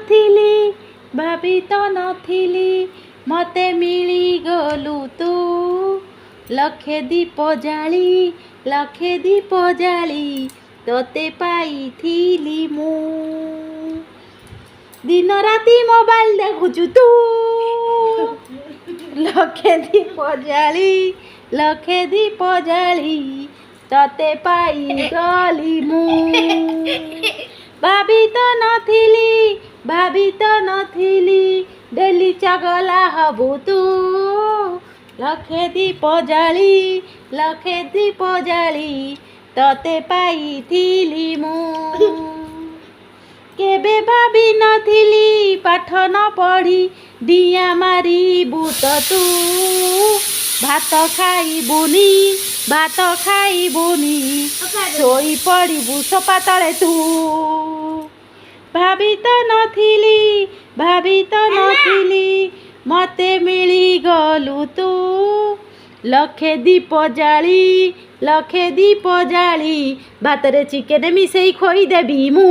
ନଥିଲି ଭାବି ତ ନଥିଲି ମତେ ମିଳିଗଲୁ ତୁ ଲକ୍ଷେ ଦୀପ ଜାଳି ତତେ ପାଇଥିଲି ମୁଁ दिन राति मोबाइल देखुचु तू लक्षे दीप जाली तते पाई गली मु भाभी तो नथिली डेली चगला हबु तू लक्षे दीप जाली तते पाइथिली मु केबे भाभी नथिली पाठ न पढ़ी डिया मारिबु त तू भात खाइबुनी सोई पड़िबु सोफा तले तू भाभी तो नथिली मते मिली गलु तू लक्षे दीप जाली भात रे चिकेन मिसेई खोई देबी मु।